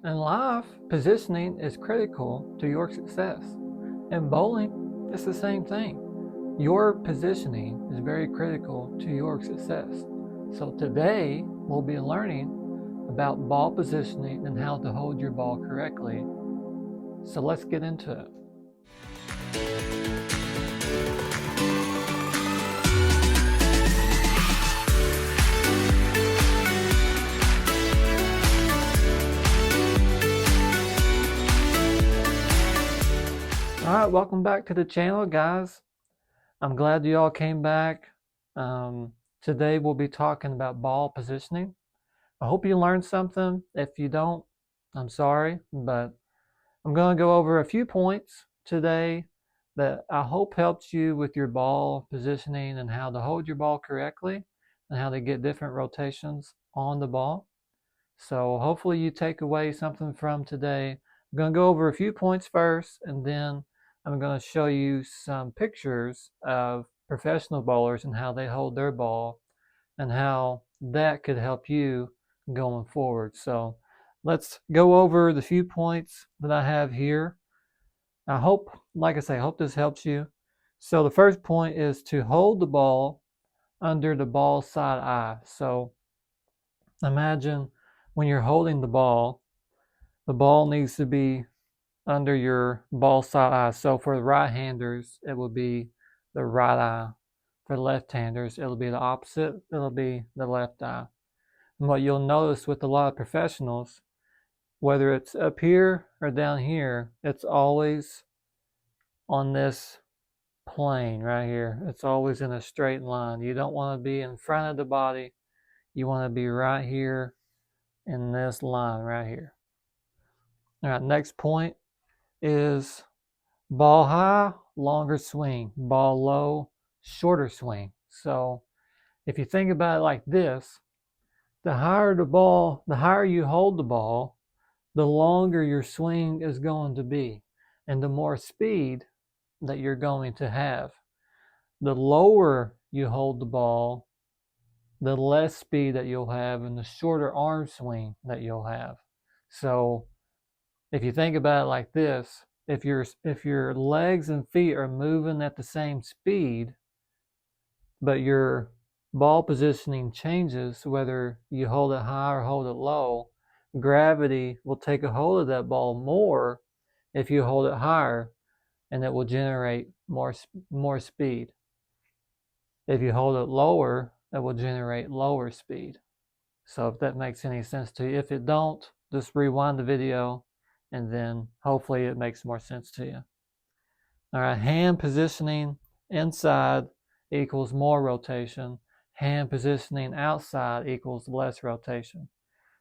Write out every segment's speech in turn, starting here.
In life, positioning is critical to your success. In bowling, it's the same thing. Your positioning is very critical to your success. So today, we'll be learning about ball positioning and how to hold your ball correctly. So let's get into it. Alright, welcome back to the channel, guys. I'm glad you all came back. Today we'll be talking about ball positioning. I hope you learned something. If you don't, I'm sorry, but I'm going to go over a few points today that I hope helps you with your ball positioning and how to hold your ball correctly and how to get different rotations on the ball. So hopefully you take away something from today. I'm going to go over a few points first, and then I'm going to show you some pictures of professional bowlers and how they hold their ball and how that could help you going forward. So let's go over the few points that I have here. I hope, like I say, I hope this helps you. So the first point is to hold the ball under the ball side eye. So imagine when you're holding the ball needs to be under your ball side eye. So for the right-handers, it will be the right eye. For the left-handers, it'll be the opposite. It'll be the left eye. And what you'll notice with a lot of professionals, whether it's up here or down here, it's always on this plane right here. It's always in a straight line. You don't want to be in front of the body. You want to be right here in this line right here. All right, next point is ball high, longer swing. Ball low, shorter swing. So if you think about it like this, the higher the ball, the higher you hold the ball, the longer your swing is going to be and the more speed that you're going to have. The lower you hold the ball, the less speed that you'll have and the shorter arm swing that you'll have. So if you think about it like this, if your legs and feet are moving at the same speed, but your ball positioning changes, whether you hold it high or hold it low, gravity will take a hold of that ball more if you hold it higher, and it will generate more speed. If you hold it lower, it will generate lower speed. So if that makes any sense to you. If it don't, just rewind the video and then hopefully it makes more sense to you. All right, hand positioning inside equals more rotation. Hand positioning outside equals less rotation.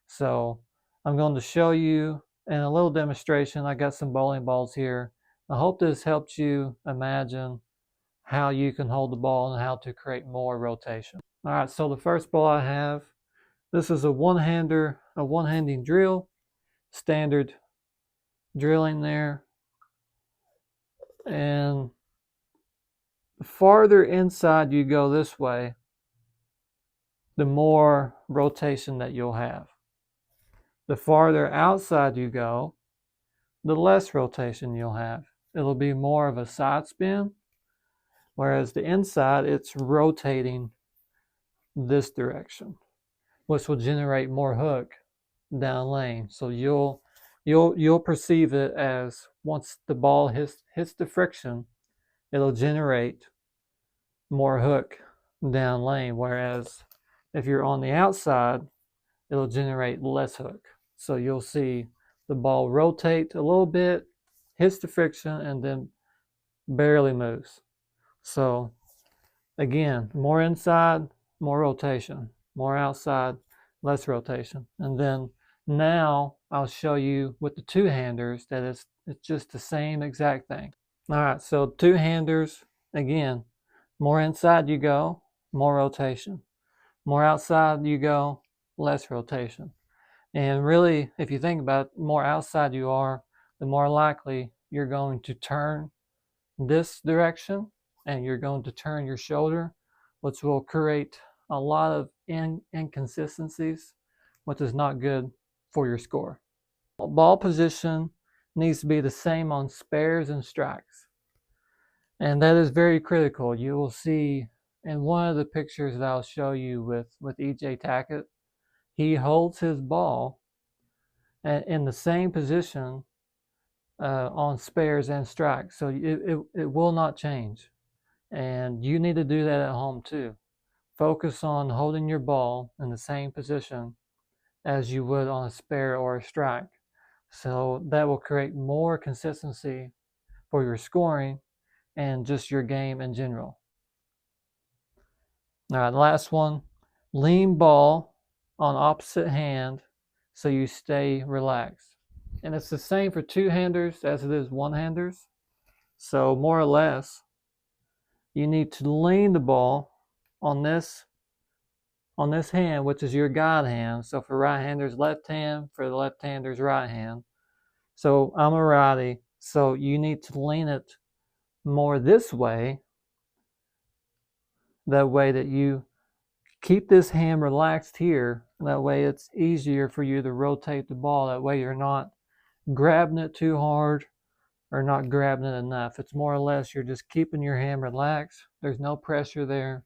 So I'm going to show you in a little demonstration. I got some bowling balls here. I hope this helps you imagine how you can hold the ball and how to create more rotation. All right, so the first ball I have, this is a one-handing drill, standard drilling there. And the farther inside you go this way, the more rotation that you'll have. The farther outside you go, the less rotation you'll have. It'll be more of a side spin, whereas the inside, it's rotating this direction, which will generate more hook down lane. So you'll perceive it as once the ball hits the friction, it'll generate more hook down lane, whereas if you're on the outside, it'll generate less hook. So you'll see the ball rotate a little bit, hits the friction, and then barely moves. So again, more inside, more rotation. More outside, less rotation. And then now I'll show you with the two-handers that it's just the same exact thing. All right, so two-handers, again, more inside you go, more rotation. More outside you go, less rotation. And really, if you think about it, the more outside you are, the more likely you're going to turn this direction and you're going to turn your shoulder, which will create a lot of inconsistencies, which is not good for your score. Ball position needs to be the same on spares and strikes. And that is very critical. You will see in one of the pictures that I'll show you with E.J. Tackett, he holds his ball in the same position on spares and strikes. So it will not change. And you need to do that at home too. Focus on holding your ball in the same position as you would on a spare or a strike. So that will create more consistency for your scoring and just your game in general. All right, the last one, lean ball on opposite hand so you stay relaxed. And it's the same for two-handers as it is one-handers. So more or less, you need to lean the ball on this hand, which is your guide hand. So for right-handers, left hand, for the left-handers, right hand. So I'm a righty, so you need to lean it more this way. That way that you keep this hand relaxed here. That way it's easier for you to rotate the ball. That way you're not grabbing it too hard or not grabbing it enough. It's more or less you're just keeping your hand relaxed. There's no pressure there.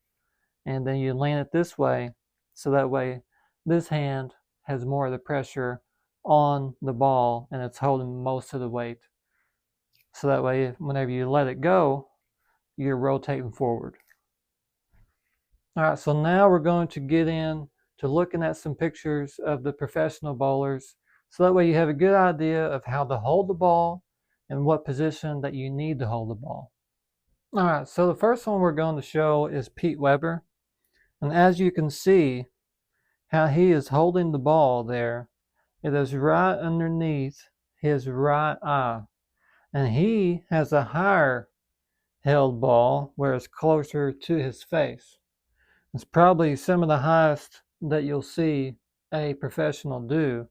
And then you lean it this way. So that way this hand has more of the pressure on the ball and it's holding most of the weight. So that way whenever you let it go, you're rotating forward. All right, so now we're going to get in to looking at some pictures of the professional bowlers. So that way you have a good idea of how to hold the ball and what position that you need to hold the ball. All right, so the first one we're going to show is Pete Weber. And as you can see how he is holding the ball there, it is right underneath his right eye. And he has a higher held ball where it's closer to his face. It's probably some of the highest that you'll see a professional do.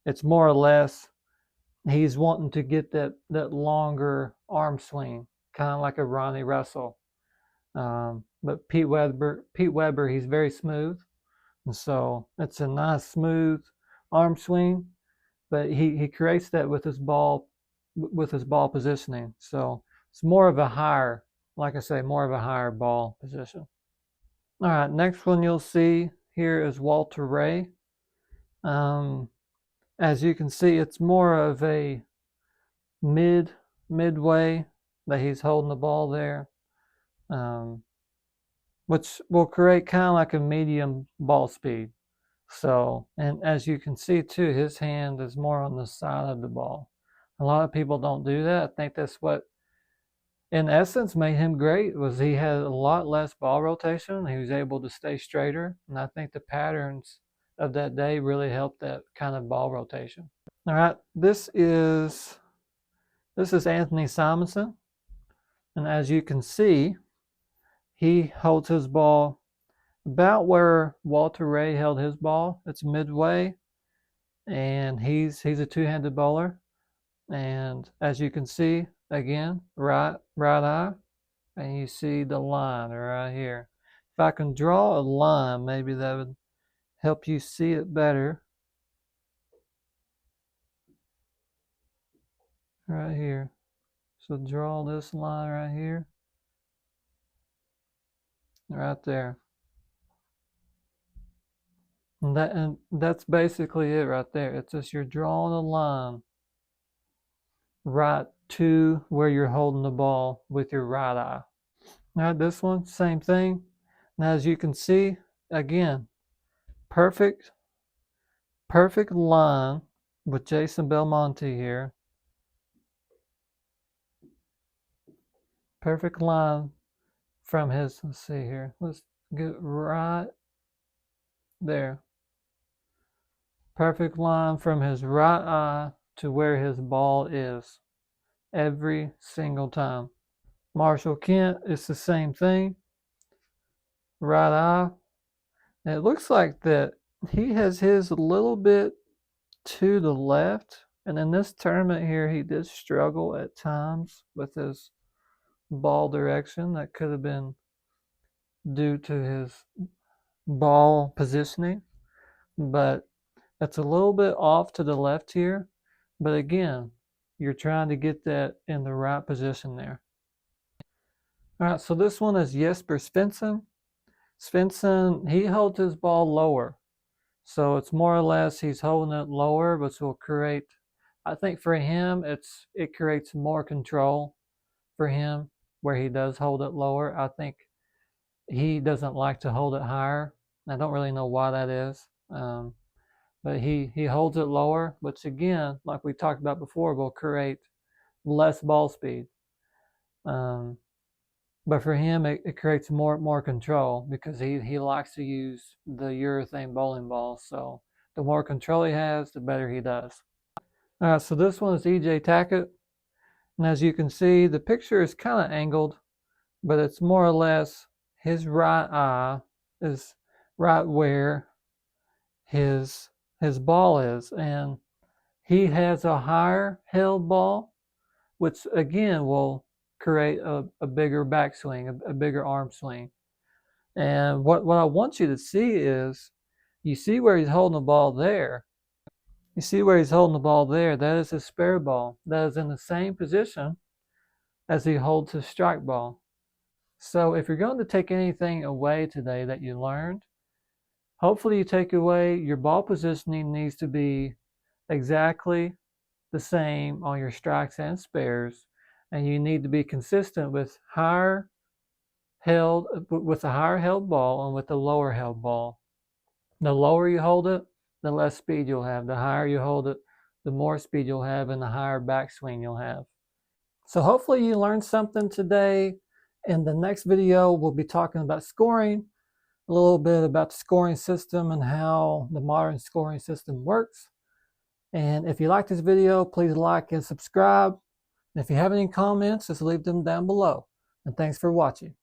It's more or less he's wanting to get that longer arm swing, kind of like a Ronnie Russell. But Pete Weber, he's very smooth, and so it's a nice smooth arm swing. But he creates that with his ball positioning. So it's more of a higher, like I say, more of a higher ball position. All right, next one you'll see here is Walter Ray. As you can see, it's more of a midway that he's holding the ball there, which will create kind of like a medium ball speed. So, and as you can see too, his hand is more on the side of the ball. A lot of people don't do that. I think that's what in essence made him great, was he had a lot less ball rotation. He was able to stay straighter, and I think the patterns of that day really helped that kind of ball rotation. All right, this is Anthony Simonson, and as you can see, he holds his ball about where Walter Ray held his ball. It's midway, and he's a two-handed bowler, and as you can see, again, right eye, and you see the line right here. If I can draw a line, maybe that would help you see it better. Right here. So draw this line right here. Right there. And that's basically it right there. It's just you're drawing a line right to where you're holding the ball with your right eye. Now this one, same thing. Now as you can see, again, perfect line with Jason Belmonte here. Perfect line from his, let's see here. Let's get right there. Perfect line from his right eye to where his ball is every single time. Marshall Kent, it's the same thing. Right eye. And it looks like that he has his a little bit to the left. And in this tournament here, he did struggle at times with his ball direction. That could have been due to his ball positioning. But it's a little bit off to the left here. But again, you're trying to get that in the right position there. All right, so this one is Jesper Svensson. Svensson, he holds his ball lower. So it's more or less he's holding it lower, which will create, I think for him, it creates more control for him where he does hold it lower. I think he doesn't like to hold it higher. I don't really know why that is. But he holds it lower, which again, like we talked about before, will create less ball speed. But for him, it creates more control because he likes to use the urethane bowling ball. So the more control he has, the better he does. All right, so this one is EJ Tackett. And as you can see, the picture is kind of angled, but it's more or less his right eye is right where his ball is. And he has a higher held ball, which again will create a bigger backswing, a bigger arm swing. And what I want you to see is, you see where he's holding the ball there. You see where he's holding the ball there. That is his spare ball. That is in the same position as he holds his strike ball. So if you're going to take anything away today that you learned, hopefully you take away your ball positioning needs to be exactly the same on your strikes and spares, and you need to be consistent with a higher held ball and with a lower held ball. The lower you hold it, the less speed you'll have. The higher you hold it, the more speed you'll have and the higher backswing you'll have. So hopefully you learned something today. In the next video, we'll be talking about scoring, a little bit about the scoring system and how the modern scoring system works. And if you like this video, please like and subscribe. And if you have any comments, just leave them down below. And thanks for watching.